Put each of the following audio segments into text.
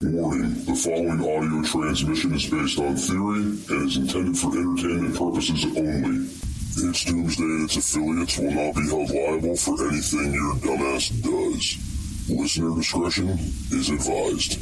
Warning, the following audio transmission is based on theory and is intended for entertainment purposes only. It's Doomsday and its affiliates will not be held liable for anything your dumbass does. Listener discretion is advised.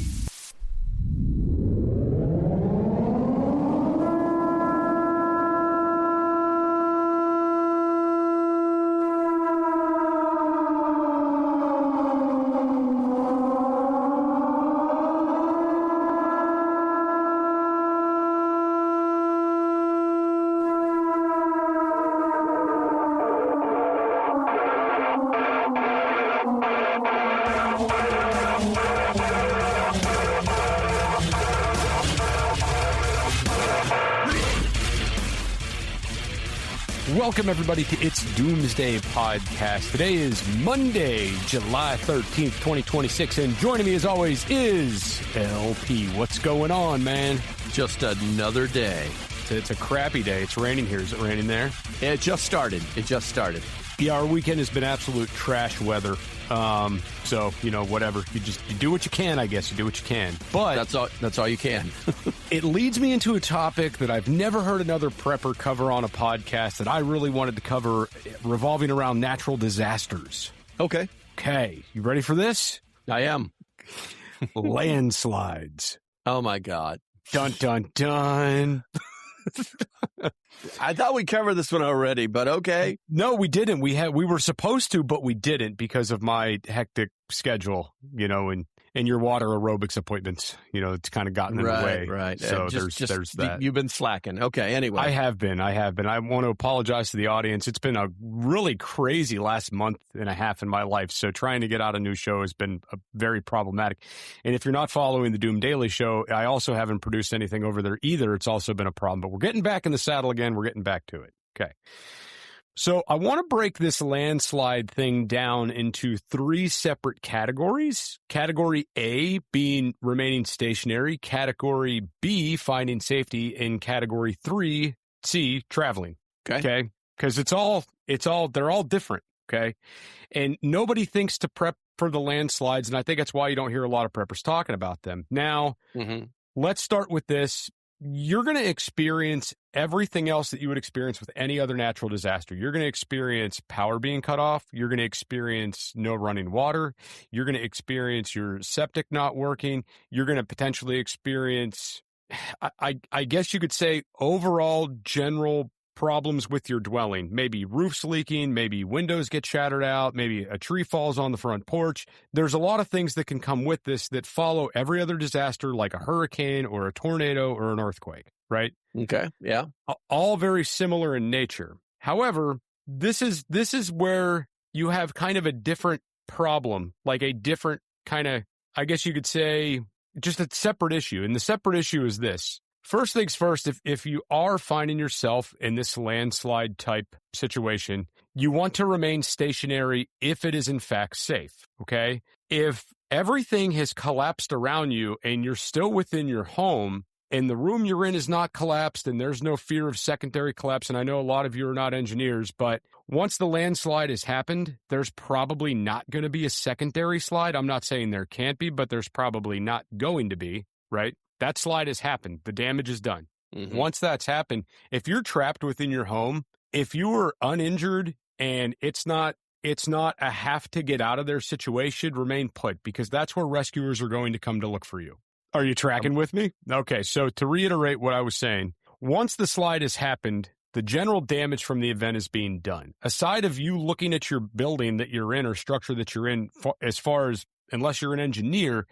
Welcome, everybody, to It's Doomsday Podcast. Today is Monday, July 13th, 2026, and joining me, as always, is LP. What's going on, man? Just another day. It's a crappy day. It's raining here. Is it raining there? Yeah, it just started. Yeah, our weekend has been absolute trash weather. So, whatever. You do what you can, I guess. You do what you can. But that's all you can. It leads me into a topic that I've never heard another prepper cover on a podcast that I really wanted to cover, revolving around natural disasters. Okay. You ready for this? I am. Landslides. Oh, my God. Dun, dun, dun. I thought we covered this one already, but okay. No, we didn't. We were supposed to, but we didn't because of my hectic schedule, and your water aerobics appointments. It's kind of gotten in the way. Right. So there's that. You've been slacking. Okay. Anyway, I have been. I want to apologize to the audience. It's been a really crazy last month and a half in my life. So trying to get out a new show has been very problematic. And if you're not following the Doom Daily Show, I also haven't produced anything over there either. It's also been a problem. But we're getting back in the saddle again. We're getting back to it. Okay. So I want to break this landslide thing down into three separate categories. Category A being remaining stationary, category B finding safety, and category 3C traveling. Okay. Because they're all different. Okay. And nobody thinks to prep for the landslides. And I think that's why you don't hear a lot of preppers talking about them. Now, Let's start with this. You're going to experience everything else that you would experience with any other natural disaster. You're going to experience power being cut off. You're going to experience no running water. You're going to experience your septic not working. You're going to potentially experience, I guess you could say, overall general problems with your dwelling. Maybe roofs leaking, maybe windows get shattered out, maybe a tree falls on the front porch. There's a lot of things that can come with this that follow every other disaster, like a hurricane or a tornado or an earthquake, right? Okay, yeah. All very similar in nature. However, this is where you have kind of a different problem, like a different kind of, I guess you could say, just a separate issue. And the separate issue is this. First things first, if you are finding yourself in this landslide type situation, you want to remain stationary if it is in fact safe, okay? If everything has collapsed around you and you're still within your home and the room you're in is not collapsed and there's no fear of secondary collapse, and I know a lot of you are not engineers, but once the landslide has happened, there's probably not going to be a secondary slide. I'm not saying there can't be, but there's probably not going to be, right? That slide has happened. The damage is done. Once that's happened, if you're trapped within your home, if you were uninjured and it's not a have to get out of there situation, remain put, because that's where rescuers are going to come to look for you. Are you tracking with me? Okay, so to reiterate what I was saying, once the slide has happened, the general damage from the event is being done. Aside of you looking at your building that you're in or structure that you're in, as far as, unless you're an engineer,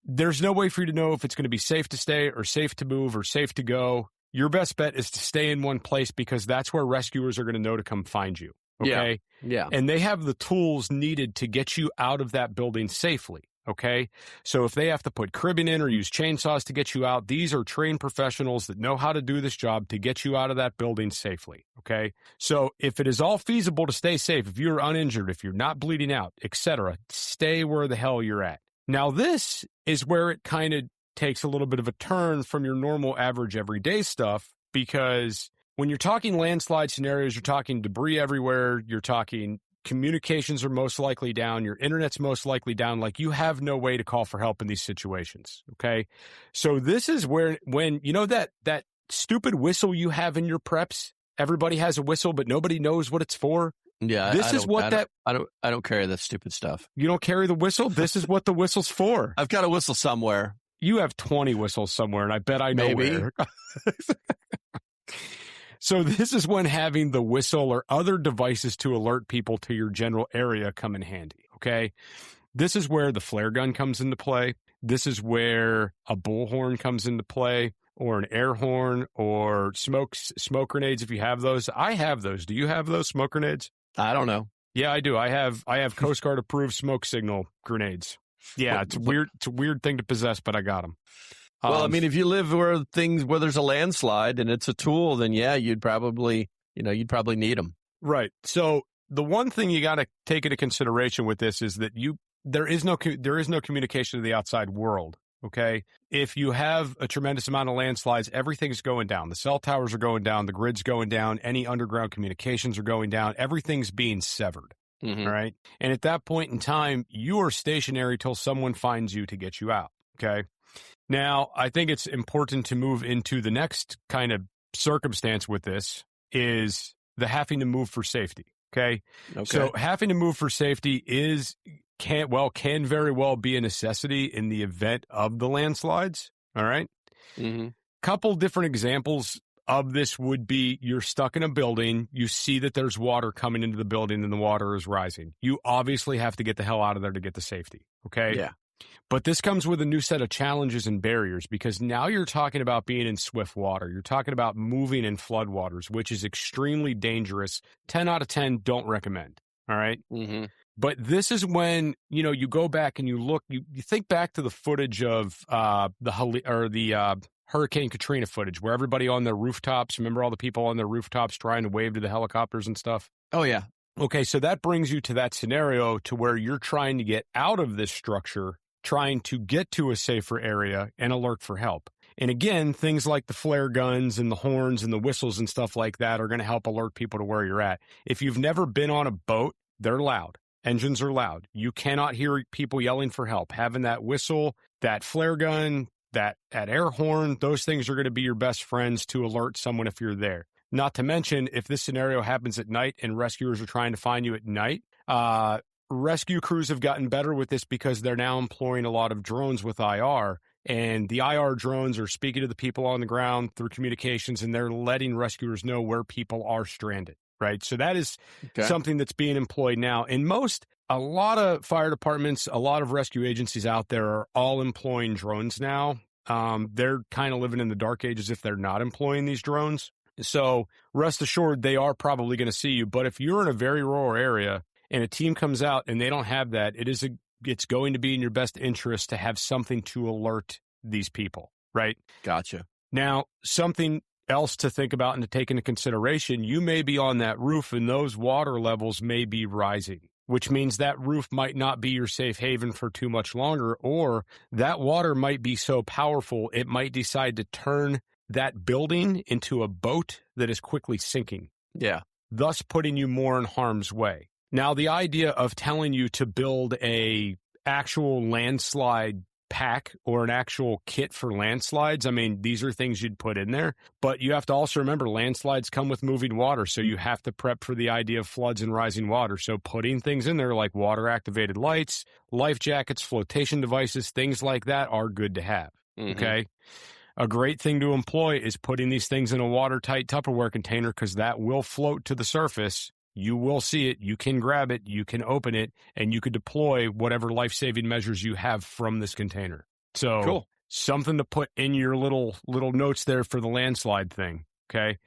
there's no way for you to know if it's going to be safe to stay or safe to move or safe to go. Your best bet is to stay in one place because that's where rescuers are going to know to come find you. Okay? Yeah. And they have the tools needed to get you out of that building safely. Okay? So if they have to put cribbing in or use chainsaws to get you out, these are trained professionals that know how to do this job to get you out of that building safely. Okay? So if it is all feasible to stay safe, if you're uninjured, if you're not bleeding out, etc., stay where the hell you're at. Now, this is where it kind of takes a little bit of a turn from your normal, average, everyday stuff, because when you're talking landslide scenarios, you're talking debris everywhere, you're talking communications are most likely down, your internet's most likely down, like you have no way to call for help in these situations, okay? So this is when you know that stupid whistle you have in your preps, everybody has a whistle, but nobody knows what it's for. Yeah, I don't carry that stupid stuff. You don't carry the whistle? This is what the whistle's for. I've got a whistle somewhere. You have 20 whistles somewhere, and I bet I know Maybe. where. So this is when having the whistle or other devices to alert people to your general area come in handy, okay? This is where the flare gun comes into play. This is where a bullhorn comes into play, or an air horn, or smoke grenades if you have those. I have those. Do you have those smoke grenades? I don't know. Yeah, I do. I have Coast Guard approved smoke signal grenades. Yeah, it's a weird thing to possess, but I got them. Well, I mean, if you live where there's a landslide and it's a tool, then yeah, you'd probably need them. Right. So the one thing you got to take into consideration with this is that there is no communication to the outside world. Okay. If you have a tremendous amount of landslides, everything's going down. The cell towers are going down. The grid's going down. Any underground communications are going down. Everything's being severed. Mm-hmm. All right. And at that point in time, you are stationary till someone finds you to get you out. Okay. Now, I think it's important to move into the next kind of circumstance with this is the having to move for safety. Okay. So having to move for safety can very well be a necessity in the event of the landslides. All right. Mm-hmm. Couple different examples of this would be you're stuck in a building. You see that there's water coming into the building and the water is rising. You obviously have to get the hell out of there to get to safety. Okay. Yeah. But this comes with a new set of challenges and barriers because now you're talking about being in swift water. You're talking about moving in floodwaters, which is extremely dangerous. 10 out of 10 don't recommend. All right. Mm-hmm. But this is when, you go back and you look, you think back to the footage of the Hurricane Katrina footage where everybody on their rooftops, remember all the people on their rooftops trying to wave to the helicopters and stuff? Oh, yeah. Okay. So that brings you to that scenario to where you're trying to get out of this structure, trying to get to a safer area and alert for help. And again, things like the flare guns and the horns and the whistles and stuff like that are going to help alert people to where you're at. If you've never been on a boat, they're loud. Engines are loud. You cannot hear people yelling for help. Having that whistle, that flare gun, that air horn, those things are going to be your best friends to alert someone if you're there. Not to mention, if this scenario happens at night and rescuers are trying to find you at night, rescue crews have gotten better with this because they're now employing a lot of drones with IR, and the IR drones are speaking to the people on the ground through communications, and they're letting rescuers know where people are stranded, right? So that is something that's being employed now. And a lot of fire departments, a lot of rescue agencies out there are all employing drones now. They're kind of living in the dark ages if they're not employing these drones. So rest assured, they are probably going to see you. But if you're in a very rural area, and a team comes out and they don't have that, it's going to be in your best interest to have something to alert these people, right? Gotcha. Now, something else to think about and to take into consideration, you may be on that roof and those water levels may be rising, which means that roof might not be your safe haven for too much longer, or that water might be so powerful, it might decide to turn that building into a boat that is quickly sinking. Yeah. Thus putting you more in harm's way. Now, the idea of telling you to build a actual landslide pack or an actual kit for landslides, I mean, these are things you'd put in there, but you have to also remember landslides come with moving water, so you have to prep for the idea of floods and rising water. So putting things in there like water-activated lights, life jackets, flotation devices, things like that are good to have, okay? A great thing to employ is putting these things in a watertight Tupperware container because that will float to the surface. You will see it, you can grab it, you can open it, and you could deploy whatever life-saving measures you have from this container. So something to put in your little notes there for the landslide thing, okay?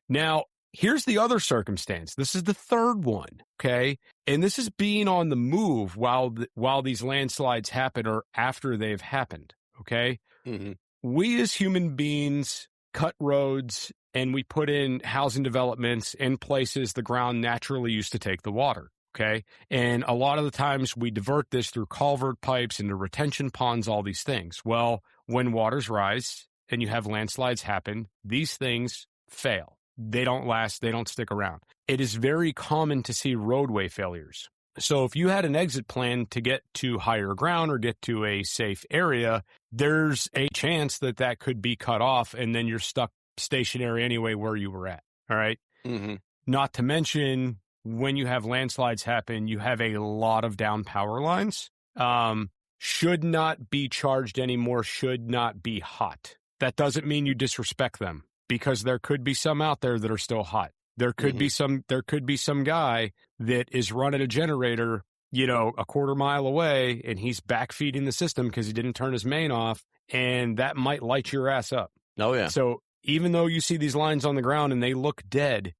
Now, here's the other circumstance. This is the third one, okay? And this is being on the move while these landslides happen or after they've happened, okay? Mm-hmm. We as human beings cut roads, and we put in housing developments in places the ground naturally used to take the water, okay? And a lot of the times we divert this through culvert pipes into retention ponds, all these things. Well, when waters rise and you have landslides happen, these things fail. they don't last, they don't stick around. It is very common to see roadway failures. So if you had an exit plan to get to higher ground or get to a safe area, there's a chance that that could be cut off and then you're stuck stationary anyway where you were at. All right. Mm-hmm. Not to mention, when you have landslides happen, you have a lot of down power lines. Should not be charged anymore, should not be hot. That doesn't mean you disrespect them, because there could be some out there that are still hot. There could be some guy that is running a generator, a quarter mile away, and he's backfeeding the system because he didn't turn his main off, and that might light your ass up. Oh, yeah. So even though you see these lines on the ground and they look dead,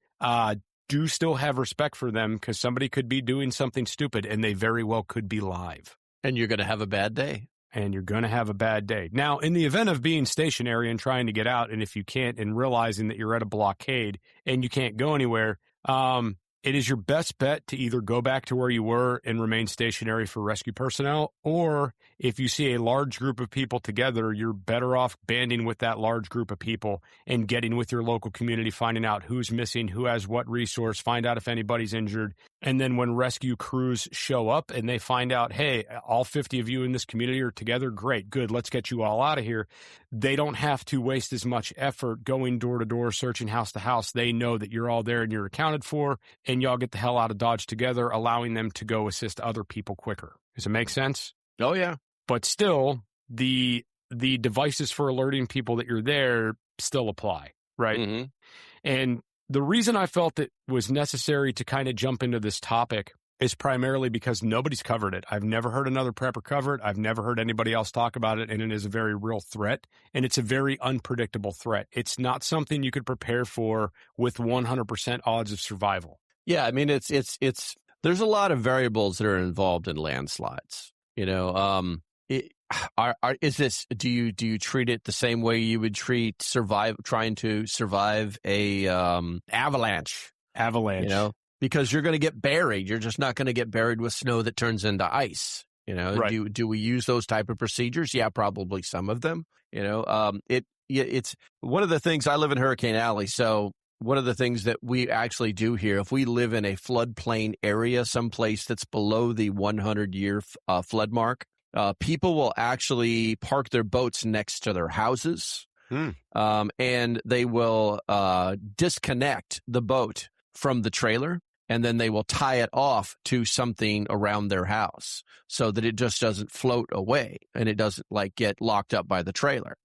do still have respect for them, because somebody could be doing something stupid and they very well could be live. And you're going to have a bad day. And you're going to have a bad day. Now, in the event of being stationary and trying to get out, and if you can't, and realizing that you're at a blockade and you can't go anywhere, it is your best bet to either go back to where you were and remain stationary for rescue personnel, or if you see a large group of people together, you're better off banding with that large group of people and getting with your local community, finding out who's missing, who has what resource, find out if anybody's injured. And then when rescue crews show up and they find out, hey, all 50 of you in this community are together, great, good, let's get you all out of here. They don't have to waste as much effort going door to door, searching house to house. They know that you're all there and you're accounted for, and y'all get the hell out of Dodge together, allowing them to go assist other people quicker. Does it make sense? Oh, yeah. But still, the devices for alerting people that you're there still apply, right? Mm-hmm. And the reason I felt it was necessary to kind of jump into this topic is primarily because nobody's covered it. I've never heard another prepper cover it. I've never heard anybody else talk about it, and it is a very real threat, and it's a very unpredictable threat. It's not something you could prepare for with 100% odds of survival. Yeah, I mean, it's there's a lot of variables that are involved in landslides. Do you treat it the same way you would treat trying to survive a avalanche? Avalanche. Because you're going to get buried. You're just not going to get buried with snow that turns into ice. Right. Do we use those type of procedures? Yeah, probably some of them. It's one of the things. I live in Hurricane Alley, so one of the things that we actually do here, if we live in a floodplain area, someplace that's below the 100-year flood mark, people will actually park their boats next to their houses, and they will disconnect the boat from the trailer, and then they will tie it off to something around their house so that it just doesn't float away and it doesn't get locked up by the trailer.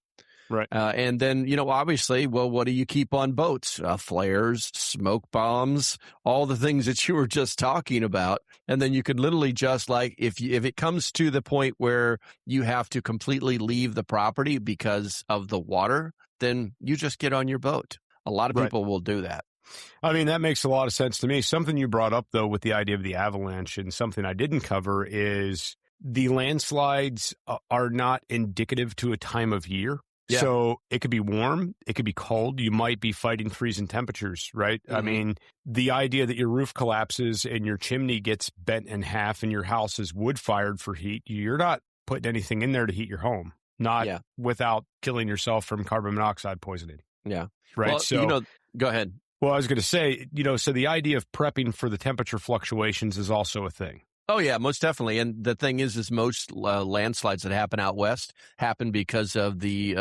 Right. And then, obviously, well, what do you keep on boats? Flares, smoke bombs, all the things that you were just talking about. And then you could literally just if it comes to the point where you have to completely leave the property because of the water, then you just get on your boat. A lot of people will do that. I mean, that makes a lot of sense to me. Something you brought up, though, with the idea of the avalanche, and something I didn't cover, is the landslides are not indicative to a time of year. Yeah. So it could be warm, it could be cold. You might be fighting freezing temperatures, right? Mm-hmm. I mean, the idea that your roof collapses and your chimney gets bent in half and your house is wood fired for heat, you're not putting anything in there to heat your home, not without killing yourself from carbon monoxide poisoning. Yeah. Right. Well, so, go ahead. Well, I was going to say, so the idea of prepping for the temperature fluctuations is also a thing. Oh, yeah, most definitely. And the thing is most landslides that happen out west happen because of the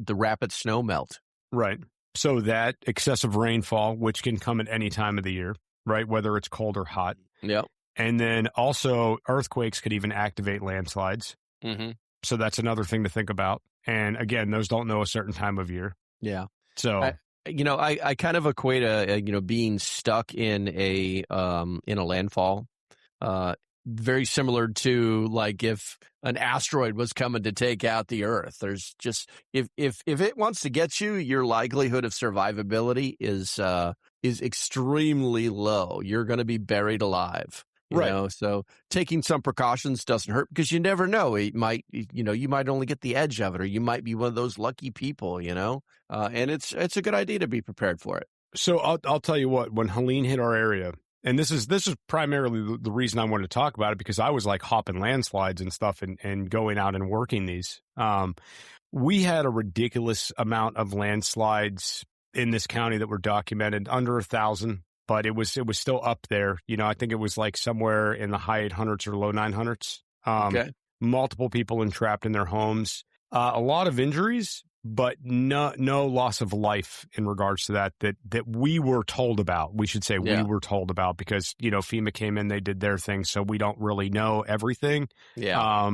rapid snow melt. Right. So that excessive rainfall, which can come at any time of the year, right, whether it's cold or hot. Yep. And then also earthquakes could even activate landslides. Mm-hmm. So that's another thing to think about. And again, those don't know a certain time of year. Yeah. So I kind of equate being stuck in a landfall very similar to if an asteroid was coming to take out the Earth. There's just if it wants to get you, your likelihood of survivability is extremely low. You're going to be buried alive. You so taking some precautions doesn't hurt, because you never know. It might, you might only get the edge of it, or you might be one of those lucky people, and it's a good idea to be prepared for it. So I'll tell you what, when Helene hit our area, and this is primarily the reason I wanted to talk about it, because I was hopping landslides and stuff and going out and working these. We had a ridiculous amount of landslides in this county that were documented, under 1,000, but it was still up there. I think it was like somewhere in the high 800s or low 900s. Okay. Multiple people entrapped in their homes, a lot of injuries, but no loss of life in regards to that we were told about. We should say we were told about because, FEMA came in, they did their thing. So we don't really know everything. Yeah.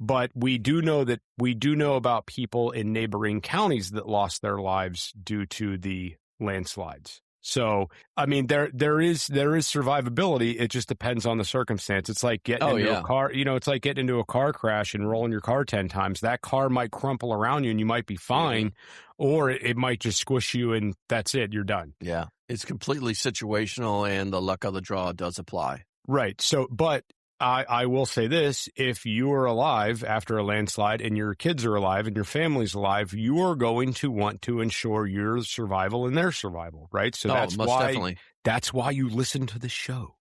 But we do know about people in neighboring counties that lost their lives due to the landslides. So, I mean, there is survivability. It just depends on the circumstance. It's like getting into a car, it's like getting into a car crash and rolling your car 10 times. That car might crumple around you and you might be fine, or it might just squish you and that's it. You're done. Yeah. It's completely situational and the luck of the draw does apply. Right. So, but I will say this, if you are alive after a landslide and your kids are alive and your family's alive, you are going to want to ensure your survival and their survival, right? So that's why you listen to the show.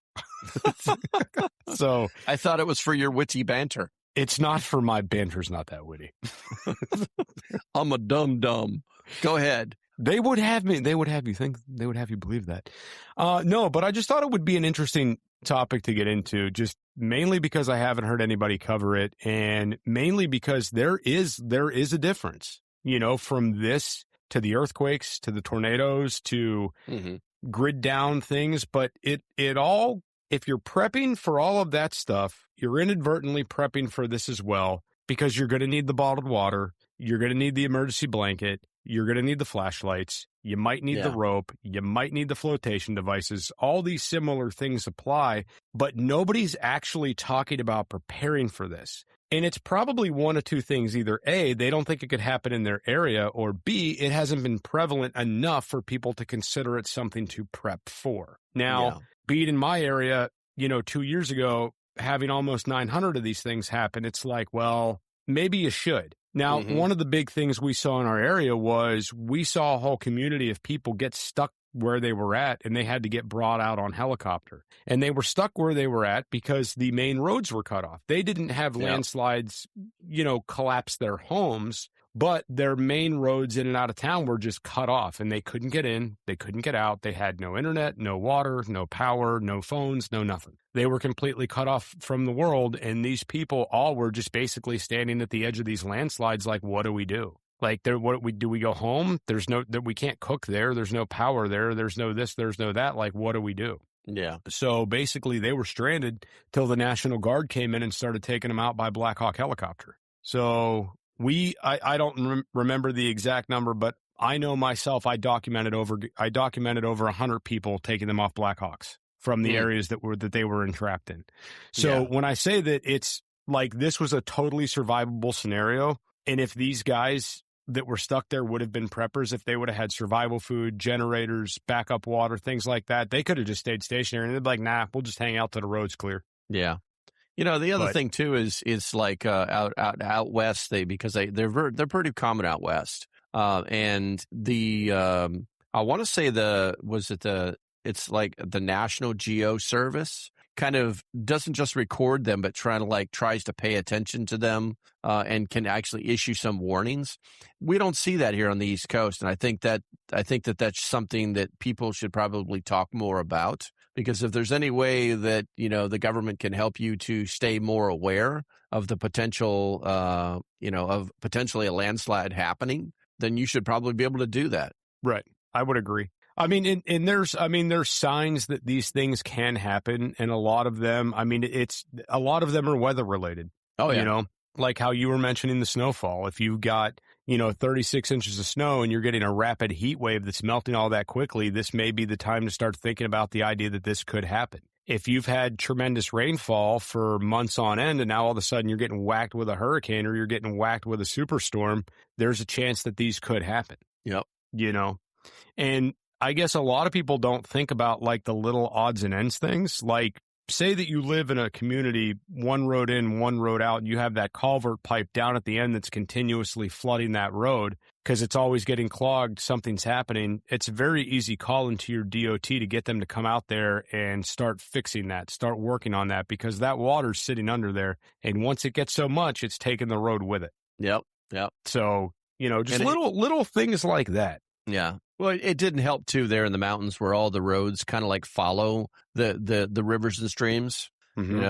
So I thought it was for your witty banter. It's not for my banter's not that witty. I'm a dumb. Go ahead. They would have you believe that. No, but I just thought it would be an interesting topic to get into, just mainly because I haven't heard anybody cover it, and mainly because there is a difference, from this to the earthquakes, to the tornadoes, to grid down things. But it all, if you're prepping for all of that stuff, you're inadvertently prepping for this as well, because you're going to need the bottled water. You're going to need the emergency blanket. You're going to need the flashlights. You might need the rope. You might need the flotation devices. All these similar things apply, but nobody's actually talking about preparing for this. And it's probably one of two things. Either A, they don't think it could happen in their area, or B, it hasn't been prevalent enough for people to consider it something to prep for. Now, being in my area, 2 years ago, having almost 900 of these things happen, it's like, well, maybe you should. Now, one of the big things we saw in our area was we saw a whole community of people get stuck where they were at, and they had to get brought out on helicopter. And they were stuck where they were at because the main roads were cut off. They didn't have landslides, collapse their homes, but their main roads in and out of town were just cut off, and they couldn't get in, they couldn't get out. They had no internet, no water, no power, no phones, no nothing. They were completely cut off from the world, and these people all were just basically standing at the edge of these landslides like, what do we do? Like, do we go home? We can't cook there. There's no power there. There's no this, there's no that. Like, what do we do? Yeah. So basically they were stranded till the National Guard came in and started taking them out by Black Hawk helicopter. So I don't remember the exact number, but I know myself, I documented over 100 people taking them off Black Hawks from the areas that they were entrapped in. So when I say that, it's like this was a totally survivable scenario. And if these guys that were stuck there would have been preppers, if they would have had survival food, generators, backup water, things like that, they could have just stayed stationary, and they'd be like, nah, we'll just hang out till the road's clear. Yeah. The other thing too is like out west, because they're pretty common out west. And I want to say it's like the National Geo Service kind of doesn't just record them, but tries to pay attention to them, and can actually issue some warnings. We don't see that here on the East Coast. And I think that that's something that people should probably talk more about, because if there's any way that, the government can help you to stay more aware of the potential, of potentially a landslide happening, then you should probably be able to do that. Right. I would agree. I mean, and there's signs that these things can happen, and a lot of them are weather related. Oh, yeah. Like how you were mentioning the snowfall. If you've got, 36 inches of snow and you're getting a rapid heat wave that's melting all that quickly, this may be the time to start thinking about the idea that this could happen. If you've had tremendous rainfall for months on end, and now all of a sudden you're getting whacked with a hurricane or you're getting whacked with a superstorm, there's a chance that these could happen. Yep. And I guess a lot of people don't think about like the little odds and ends things. Like, say that you live in a community, one road in, one road out, and you have that culvert pipe down at the end that's continuously flooding that road because it's always getting clogged, something's happening. It's a very easy call into your DOT to get them to come out there and start fixing that, start working on that, because that water's sitting under there. And once it gets so much, it's taking the road with it. Yep. So, just little things like that. Yeah. Well, it didn't help too there in the mountains where all the roads kind of like follow the rivers and streams.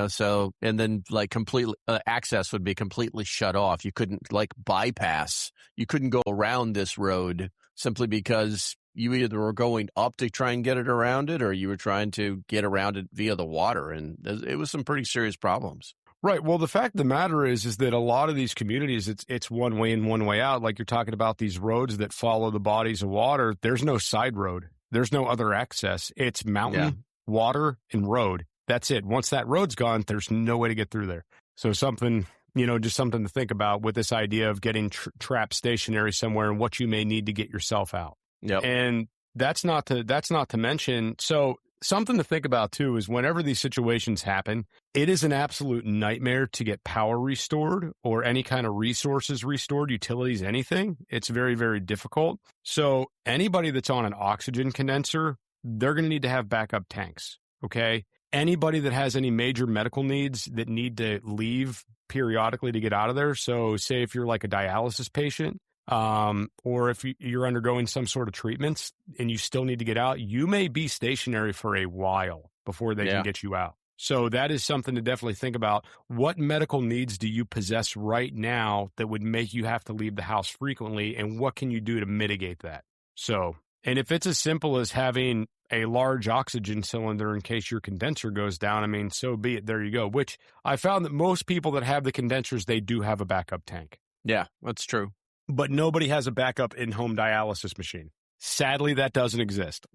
So, and then like completely access would be completely shut off. You couldn't like bypass. You couldn't go around this road simply because you either were going up to try and get it around it, or you were trying to get around it via the water. And it was some pretty serious problems. Right. Well, the fact of the matter is that a lot of these communities, it's one way in, one way out. Like you're talking about these roads that follow the bodies of water. There's no side road. There's no other access. It's mountain, water, and road. That's it. Once that road's gone, there's no way to get through there. So something, just something to think about with this idea of getting trapped stationary somewhere and what you may need to get yourself out. Yep. And that's not to mention. So something to think about too is whenever these situations happen, it is an absolute nightmare to get power restored or any kind of resources restored, utilities, anything. It's very, very difficult. So anybody that's on an oxygen condenser, they're going to need to have backup tanks. Okay. Anybody that has any major medical needs that need to leave periodically to get out of there. So say if you're like a dialysis patient, or if you're undergoing some sort of treatments and you still need to get out, you may be stationary for a while before they can get you out. So that is something to definitely think about. What medical needs do you possess right now that would make you have to leave the house frequently, and what can you do to mitigate that? So, and if it's as simple as having a large oxygen cylinder in case your condenser goes down, I mean, so be it. There you go. Which I found that most people that have the condensers, they do have a backup tank. Yeah, that's true. But nobody has a backup in-home dialysis machine. Sadly, that doesn't exist.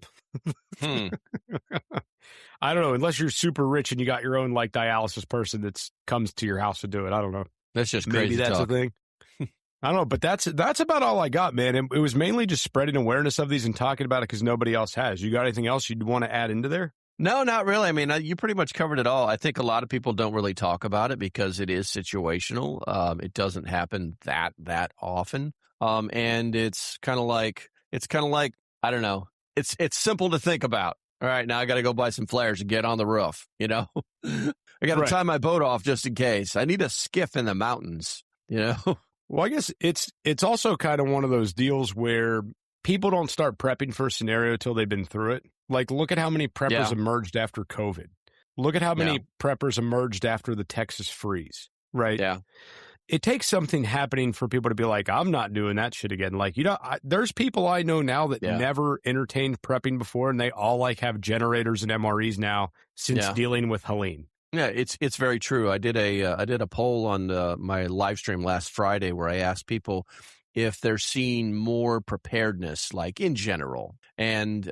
I don't know, unless you're super rich and you got your own like dialysis person that comes to your house to do it. I don't know. That's just crazy. Maybe that's talk. a thing. I don't know, but that's about all I got, man. It was mainly just spreading awareness of these and talking about it because nobody else has. You got anything else you'd want to add into there? No, not really. I mean, you pretty much covered it all. I think a lot of people don't really talk about it because it is situational. It doesn't happen that often. And it's kind of like, I don't know. It's simple to think about. All right, now I got to go buy some flares and get on the roof. I got to tie my boat off just in case. I need a skiff in the mountains. Well, I guess it's also kind of one of those deals where people don't start prepping for a scenario till they've been through it. Like, look at how many preppers emerged after COVID. Look at how many preppers emerged after the Texas freeze, right? Yeah. It takes something happening for people to be like, I'm not doing that shit again. Like, there's people I know now that never entertained prepping before, and they all like have generators and MREs now since dealing with Helene. Yeah, it's very true. I did a poll on my live stream last Friday where I asked people if they're seeing more preparedness, like in general, and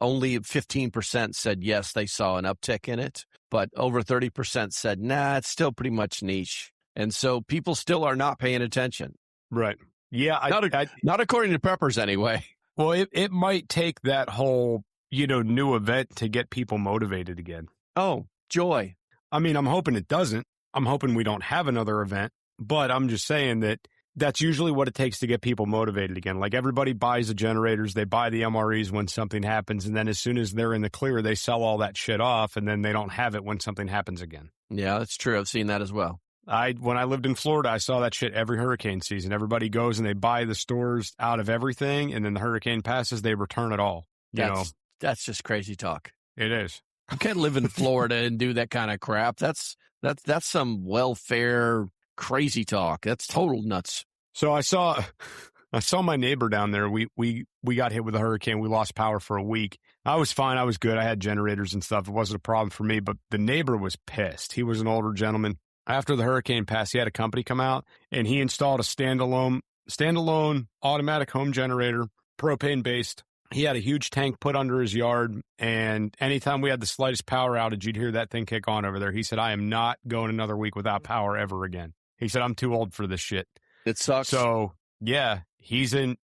only 15% said yes, they saw an uptick in it, but over 30% said nah, it's still pretty much niche. And so people still are not paying attention. Right. Yeah. Not according to preppers anyway. Well, it might take that whole, new event to get people motivated again. Oh, joy. I mean, I'm hoping it doesn't. I'm hoping we don't have another event, but I'm just saying that's usually what it takes to get people motivated again. Like everybody buys the generators, they buy the MREs when something happens. And then as soon as they're in the clear, they sell all that shit off and then they don't have it when something happens again. Yeah, that's true. I've seen that as well. When I lived in Florida, I saw that shit every hurricane season. Everybody goes and they buy the stores out of everything, and then the hurricane passes, they return it all. That's just crazy talk. It is. You can't live in Florida and do that kind of crap. That's some welfare crazy talk. That's total nuts. So I saw my neighbor down there. We got hit with a hurricane. We lost power for a week. I was fine. I was good. I had generators and stuff. It wasn't a problem for me, but the neighbor was pissed. He was an older gentleman. After the hurricane passed, he had a company come out and he installed a standalone automatic home generator, propane based. He had a huge tank put under his yard, and anytime we had the slightest power outage, you'd hear that thing kick on over there. He said, I am not going another week without power ever again. He said, I'm too old for this shit. It sucks. So yeah, he's in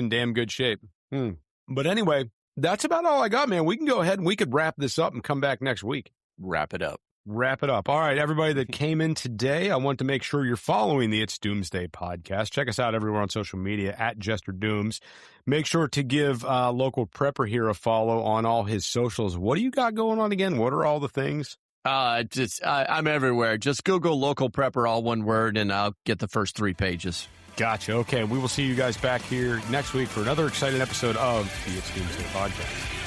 damn good shape. But anyway, that's about all I got, man. We can go ahead and we could wrap this up and come back next week. Wrap it up. All right, everybody that came in today, I want to make sure you're following the It's Doomsday podcast. Check us out everywhere on social media at Jester Dooms. Make sure to give local prepper here a follow on all his socials. What do you got going on again? What are all the things? I'm everywhere. Just Google local prepper, all one word, and I'll get the first 3 pages. Gotcha. Okay, we will see you guys back here next week for another exciting episode of the It's Doomsday podcast.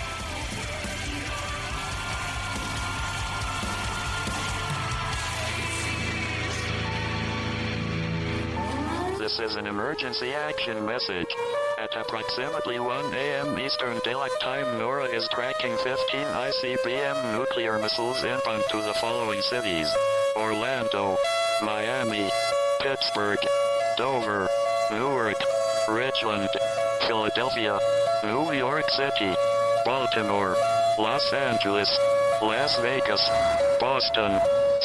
This is an emergency action message. At approximately 1 a.m. Eastern Daylight Time, NORAD is tracking 15 ICBM nuclear missiles inbound to the following cities: Orlando, Miami, Pittsburgh, Dover, Newark, Richland, Philadelphia, New York City, Baltimore, Los Angeles, Las Vegas, Boston,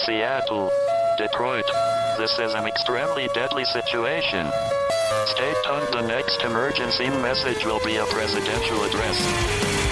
Seattle, Detroit. This is an extremely deadly situation. Stay tuned. The next emergency message will be a presidential address.